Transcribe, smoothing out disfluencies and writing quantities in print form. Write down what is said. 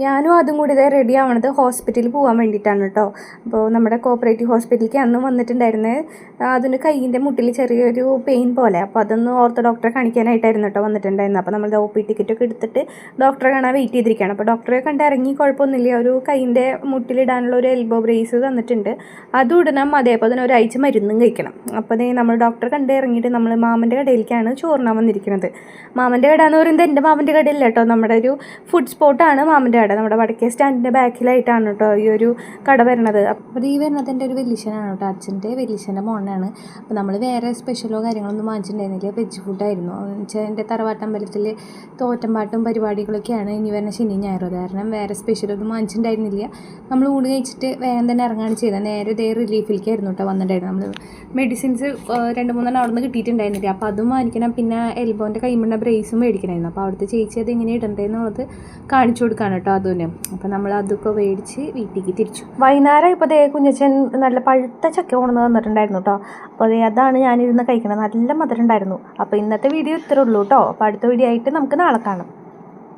ഞാനും അതും കൂടി ഇതേ റെഡി ആവണത് ഹോസ്പിറ്റലിൽ പോകാൻ വേണ്ടിയിട്ടാണ് കേട്ടോ. അപ്പോൾ നമ്മുടെ കോപ്പറേറ്റീവ് ഹോസ്പിറ്റലിലേക്ക് അന്ന് വന്നിട്ടുണ്ടായിരുന്നത്. അതിന് കയ്യിൻ്റെ മുട്ടിൽ ചെറിയൊരു പെയിൻ പോലെ. അപ്പോൾ അതൊന്ന് ഓർത്തോ ഡോക്ടറെ കാണിക്കാനായിട്ടായിരുന്നു കേട്ടോ വന്നിട്ടുണ്ടായിരുന്നത്. അപ്പോൾ നമ്മൾ OP ടിക്കറ്റൊക്കെ എടുത്തിട്ട് ഡോക്ടറെ കാണാൻ വെയിറ്റ് ചെയ്തിരിക്കുകയാണ്. അപ്പോൾ ഡോക്ടറെ കണ്ട് ഇറങ്ങി കുഴപ്പമൊന്നുമില്ല. ഒരു കയ്യിൻ്റെ മുട്ടിലിടാനുള്ള ഒരു എൽബോ ബ്രേസ് തന്നിട്ടുണ്ട്. അതും ഇടണം, അതേപോലെ തന്നെ ഒരാഴ്ച മരുന്നും കഴിക്കണം. അപ്പോൾ നമ്മൾ ഡോക്ടറെ കണ്ട് ഇറങ്ങിയിട്ട് നമ്മൾ മാമൻ്റെ കടയിലേക്കാണ് ചോറിനാൻ വന്നിരിക്കുന്നത്. മാമൻ്റെ കട എന്ന് പറയുന്നത് എൻ്റെ മാമൻ്റെ കടയില്ല കേട്ടോ, നമ്മുടെ ഒരു ഫുഡ് സ്പോട്ടാണ് മാമൻ്റെ കട. നമ്മുടെ വടക്കേ സ്റ്റാൻഡിൻ്റെ ബാക്കിലായിട്ടാണ് കേട്ടോ ഈ ഒരു കട വരണത്. അപ്പോൾ ഈ വരുന്നത് എൻ്റെ ഒരു വലിയച്ഛനാണ് കേട്ടോ, അച്ഛൻ്റെ വലിയച്ഛൻ്റെ മോനാണ്. അപ്പോൾ നമ്മൾ വേറെ സ്പെഷ്യലോ കാര്യങ്ങളൊന്നും വാങ്ങിച്ചിട്ടുണ്ടായിരുന്നില്ല, വെജ് ഫുഡായിരുന്നു. വെച്ചാൽ എൻ്റെ തറവാട്ടമ്പലത്തിൽ തോറ്റമ്പാട്ടും പരിപാടികളൊക്കെയാണ് ഇനി വരുന്ന ശനി ഞായറും. കാരണം വേറെ സ്പെഷ്യലൊന്നും വാങ്ങിച്ചിട്ടുണ്ടായിരുന്നില്ല. നമ്മൾ ഊണ് കഴിച്ചിട്ട് വേഗം തന്നെ ഇറങ്ങാണ് ചെയ്തത്. നേരെ ഇതേ റിലീഫിലേക്കായിരുന്നു കേട്ടോ വന്നിട്ടുണ്ടായിരുന്നു. നമ്മൾ മെഡിസിൻസ് 2-3 അവിടെ നിന്ന് കിട്ടിയിട്ടുണ്ടായിരുന്നില്ല. അപ്പോൾ അതും വാങ്ങിക്കണം, പിന്നെ എൽബോൻ്റെ കൈമുള്ള ബ്രേസും മേടിക്കണമായിരുന്നു. അപ്പോൾ അവിടുത്തെ ചേച്ചി അത് എങ്ങനെ ഇടണ്ടേന്നുള്ളത് കാണിച്ചു കൊടുക്കാണ് കേട്ടോ അതിന്. അപ്പോൾ നമ്മൾ അതൊക്കെ മേടിച്ച് വീട്ടിലേക്ക് തിരിച്ചു. വൈകുന്നേരം ഇപ്പോൾ കുഞ്ഞച്ചൻ നല്ല പഴുത്ത ചക്ക കൊണ്ടുവന്ന് തന്നിട്ടുണ്ടായിരുന്നു കേട്ടോ. അപ്പോൾ അതാണ് ഞാനിരുന്ന് കഴിക്കണത്. നല്ല മധുരം ഉണ്ടായിരുന്നു. അപ്പോൾ ഇന്നത്തെ വീഡിയോ ഇത്രേ ഉള്ളൂ കേട്ടോ. അപ്പോൾ അടുത്ത വീഡിയോ ആയിട്ട് നമുക്ക് നാളെ കാണാം.